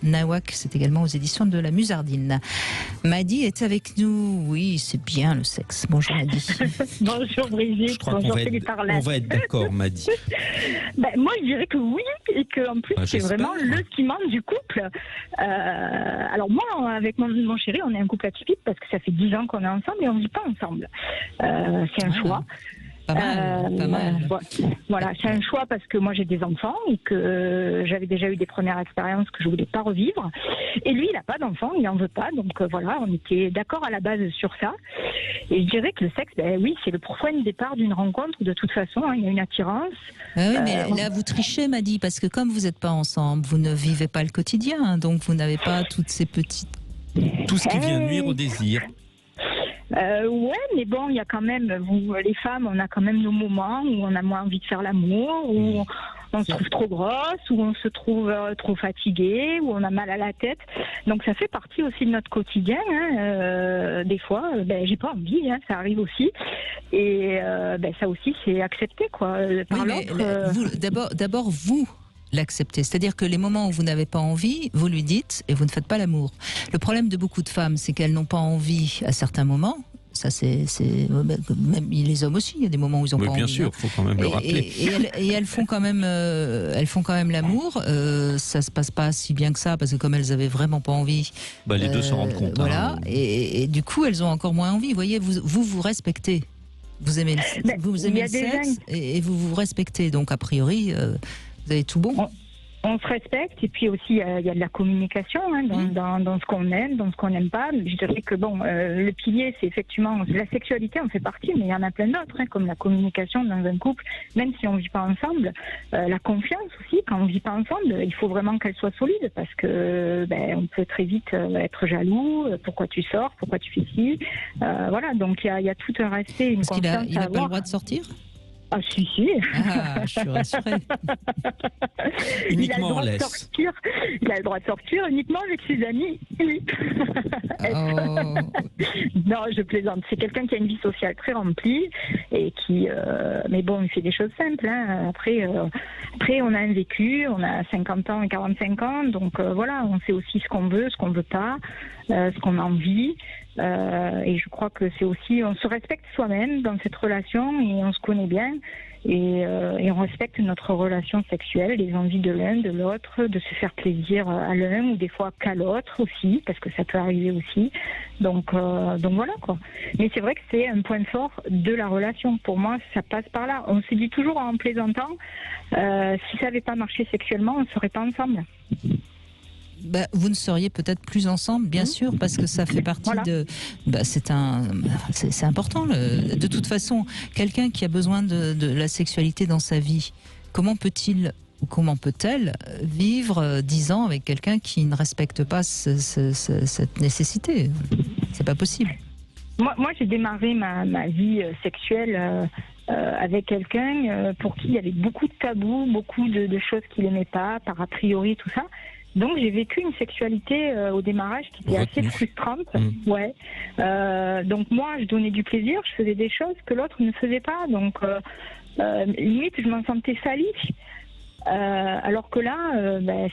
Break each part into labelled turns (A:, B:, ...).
A: Nawak, c'est également aux éditions de la Musardine. Madi est avec nous. Oui, c'est bien le sexe. Bonjour Madi.
B: Bonjour Brigitte,
C: Je crois
B: bonjour
C: on va être d'accord, Madi.
B: Moi je dirais que oui, et qu'en plus c'est
C: j'espère.
B: vraiment le ciment du couple. Alors moi, avec mon chéri, on est un couple atypique parce que ça fait 10 ans qu'on est ensemble et on ne vit pas ensemble. C'est un choix.
A: Pas mal.
B: Voilà, c'est un choix parce que moi j'ai des enfants et que j'avais déjà eu des premières expériences que je voulais pas revivre. Et lui, il n'a pas d'enfants, il n'en veut pas. Donc voilà, on était d'accord à la base sur ça. Et je dirais que le sexe, oui, c'est le point de départ d'une rencontre de toute façon. Il y a une attirance.
A: Ah oui, mais là vous trichez, Madi, parce que comme vous n'êtes pas ensemble, vous ne vivez pas le quotidien, donc vous n'avez pas toutes ces petites...
C: Tout ce qui vient nuire au désir.
B: Ouais, mais bon, il y a quand même, les femmes, on a quand même nos moments où on a moins envie de faire l'amour, où on se trouve trop grosse, où on se trouve trop fatigué, où on a mal à la tête. Donc ça fait partie aussi de notre quotidien. Des fois, j'ai pas envie, ça arrive aussi. Et ça aussi, c'est accepté, quoi. Par l'autre.
A: D'abord, vous l'acceptez. C'est-à-dire que les moments où vous n'avez pas envie, vous lui dites et vous ne faites pas l'amour. Le problème de beaucoup de femmes, c'est qu'elles n'ont pas envie à certains moments. Ça, c'est même les hommes aussi. Il y a des moments où ils n'ont pas envie.
C: Bien sûr, il faut quand même le rappeler.
A: Et elles font quand même l'amour. Ça se passe pas si bien que ça parce que comme elles avaient vraiment pas envie.
C: Les deux s'en rendent compte.
A: Voilà. Et du coup, elles ont encore moins envie. Vous voyez, vous respectez. Vous aimez le sexe et vous respectez. Donc a priori. Vous avez tout bon.
B: On se respecte et puis aussi il y a de la communication dans ce qu'on aime, dans ce qu'on n'aime pas. Je dirais que le pilier c'est effectivement la sexualité en fait partie, mais il y en a plein d'autres comme la communication dans un couple, même si on vit pas ensemble. La confiance aussi, quand on vit pas ensemble, il faut vraiment qu'elle soit solide parce que on peut très vite être jaloux. Pourquoi tu sors, pourquoi tu fais ci, voilà. Donc il y a tout un respect, une confiance.
A: Il a pas le droit de sortir?
B: Ah si.
A: Ah, je suis rassurée.
C: Uniquement en laisse.
B: Il a le droit de sortir uniquement avec ses amis.
A: Oh.
B: Non, je plaisante. C'est quelqu'un qui a une vie sociale très remplie et qui, mais bon, il fait des choses simples. Après, on a un vécu, on a 50 ans et 45 ans, donc voilà, on sait aussi ce qu'on veut, ce qu'on veut pas, ce qu'on a envie. Et je crois que c'est aussi, on se respecte soi-même dans cette relation et on se connaît bien et on respecte notre relation sexuelle, les envies de l'un, de l'autre, de se faire plaisir à l'un ou des fois qu'à l'autre aussi, parce que ça peut arriver aussi. Donc voilà quoi. Mais c'est vrai que c'est un point fort de la relation. Pour moi, ça passe par là. On se dit toujours en plaisantant, si ça n'avait pas marché sexuellement, on ne serait pas ensemble.
A: Vous ne seriez peut-être plus ensemble, bien sûr, parce que ça fait partie de... c'est important. De toute façon, quelqu'un qui a besoin de la sexualité dans sa vie, comment peut-elle vivre 10 ans avec quelqu'un qui ne respecte pas cette nécessité? C'est pas possible.
B: Moi, j'ai démarré ma vie sexuelle avec quelqu'un pour qui il y avait beaucoup de tabous, beaucoup de choses qu'il n'aimait pas, par a priori, tout ça. Donc j'ai vécu une sexualité au démarrage qui était assez frustrante. Ouais. Donc moi je donnais du plaisir, je faisais des choses que l'autre ne faisait pas. Donc limite je m'en sentais salie. Alors que là,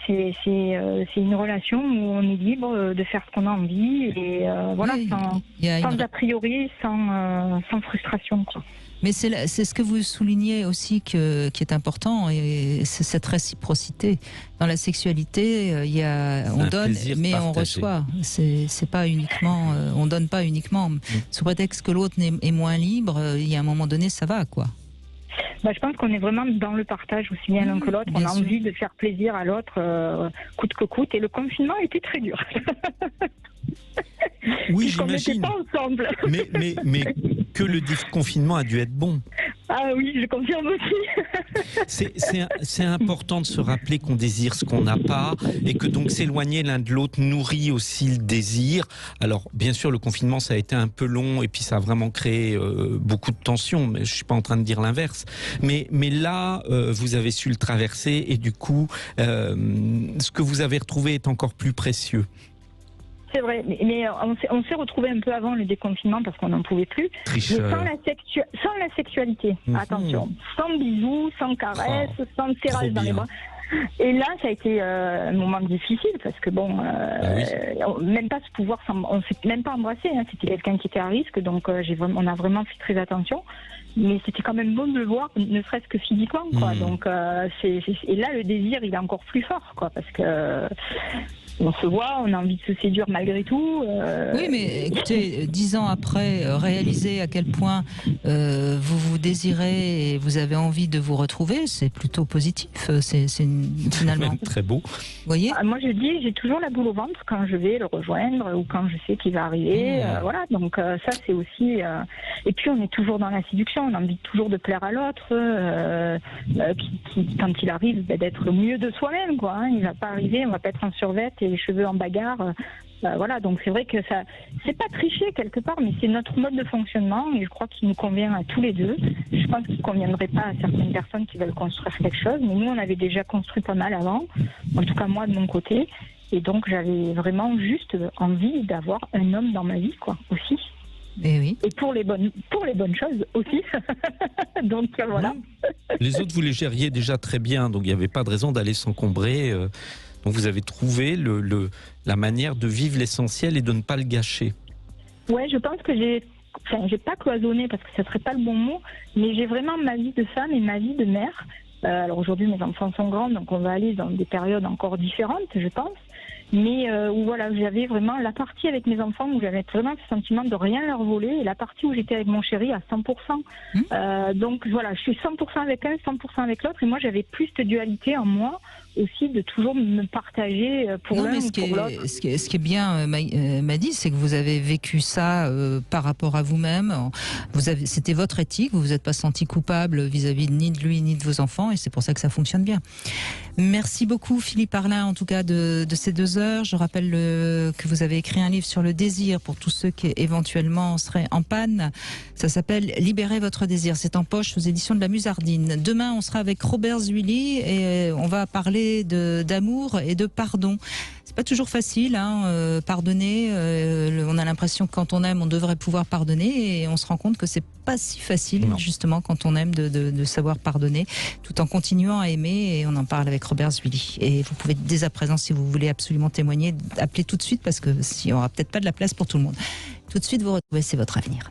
B: c'est une relation où on est libre de faire ce qu'on a envie et voilà, sans a priori, sans frustration, quoi.
A: Mais c'est ce que vous soulignez aussi qui est important, et c'est cette réciprocité. Dans la sexualité, on donne, mais on reçoit. C'est pas uniquement, on donne pas uniquement. Sous prétexte que l'autre est moins libre, il y a un moment donné, ça va, quoi.
B: Je pense qu'on est vraiment dans le partage aussi bien l'un que l'autre. On a envie de faire plaisir à l'autre, coûte que coûte. Et le confinement était très dur.
C: Oui, j'imagine.
B: On n'était pas ensemble.
C: mais que le confinement a dû être bon.
B: Ah oui, je confirme aussi.
C: C'est important de se rappeler qu'on désire ce qu'on n'a pas et que donc s'éloigner l'un de l'autre nourrit aussi le désir. Alors bien sûr le confinement ça a été un peu long et puis ça a vraiment créé beaucoup de tensions, mais je suis pas en train de dire l'inverse. Mais là vous avez su le traverser et du coup ce que vous avez retrouvé est encore plus précieux.
B: C'est vrai, mais on s'est retrouvés un peu avant le déconfinement parce qu'on n'en pouvait plus.
C: Tricheur.
B: Mais sans la sexualité, attention. Sans bisous, sans caresses, sans serrage dans les bras. Et là, ça a été un moment difficile parce que bon, même pas se pouvoir, on s'est même pas embrassé. Hein, c'était quelqu'un qui était à risque, donc on a vraiment fait très attention. Mais c'était quand même bon de le voir, ne serait-ce que physiquement, quoi. Donc et là, le désir, il est encore plus fort, quoi, parce que on se voit, on a envie de se séduire malgré tout.
A: Oui, mais écoutez, 10 ans après, réaliser à quel point vous vous désirez et vous avez envie de vous retrouver, c'est plutôt positif. C'est finalement
C: très beau.
A: Vous voyez ?
B: Moi, je dis, j'ai toujours la boule au ventre quand je vais le rejoindre ou quand je sais qu'il va arriver. Voilà, donc ça, c'est aussi. Et puis, on est toujours dans la séduction. On a envie toujours de plaire à l'autre. Quand il arrive, d'être le mieux de soi-même, quoi. Hein. Il va pas arriver, on va pas être en survêt et les cheveux en bagarre. Voilà, donc c'est vrai que ça, c'est pas tricher quelque part, mais c'est notre mode de fonctionnement et je crois qu'il nous convient à tous les deux. Je pense qu'il ne conviendrait pas à certaines personnes qui veulent construire quelque chose, mais nous on avait déjà construit pas mal avant, en tout cas moi de mon côté, et donc j'avais vraiment juste envie d'avoir un homme dans ma vie, quoi, aussi.
A: Et oui.
B: Et pour les bonnes choses aussi. Donc voilà.
C: Les autres vous les gériez déjà très bien, donc il n'y avait pas de raison d'aller s'encombrer. Donc vous avez trouvé la manière de vivre l'essentiel et de ne pas le gâcher.
B: Ouais, je pense que j'ai pas cloisonné parce que ce serait pas le bon mot, mais j'ai vraiment ma vie de femme et ma vie de mère. Alors aujourd'hui mes enfants sont grands, donc on va aller dans des périodes encore différentes, je pense. Mais où voilà, j'avais vraiment la partie avec mes enfants où j'avais vraiment le sentiment de rien leur voler et la partie où j'étais avec mon chéri à 100%. Donc voilà, je suis 100% avec un, 100% avec l'autre et moi j'avais plus de dualité en moi aussi de toujours me partager pour l'un ou pour l'autre.
A: Ce qui est bien, Madi, c'est que vous avez vécu ça par rapport à vous-même. C'était votre éthique, vous vous êtes pas senti coupable vis-à-vis ni de lui ni de vos enfants et c'est pour ça que ça fonctionne bien. Merci beaucoup Philippe Arlin en tout cas de ces 2 heures. Je rappelle que vous avez écrit un livre sur le désir pour tous ceux qui éventuellement seraient en panne. Ça s'appelle Libérez votre désir. C'est en poche aux éditions de la Musardine. Demain, on sera avec Robert Zuilly et on va parler d'amour et de pardon. C'est pas toujours facile, hein, pardonner. On a l'impression que quand on aime, on devrait pouvoir pardonner et on se rend compte que c'est pas si facile, justement, quand on aime de savoir pardonner, tout en continuant à aimer. Et on en parle avec Robert Zuilly. Et vous pouvez dès à présent, si vous voulez absolument témoigner, appeler tout de suite parce que si on aura peut-être pas de la place pour tout le monde. Tout de suite, vous retrouvez C'est votre avenir.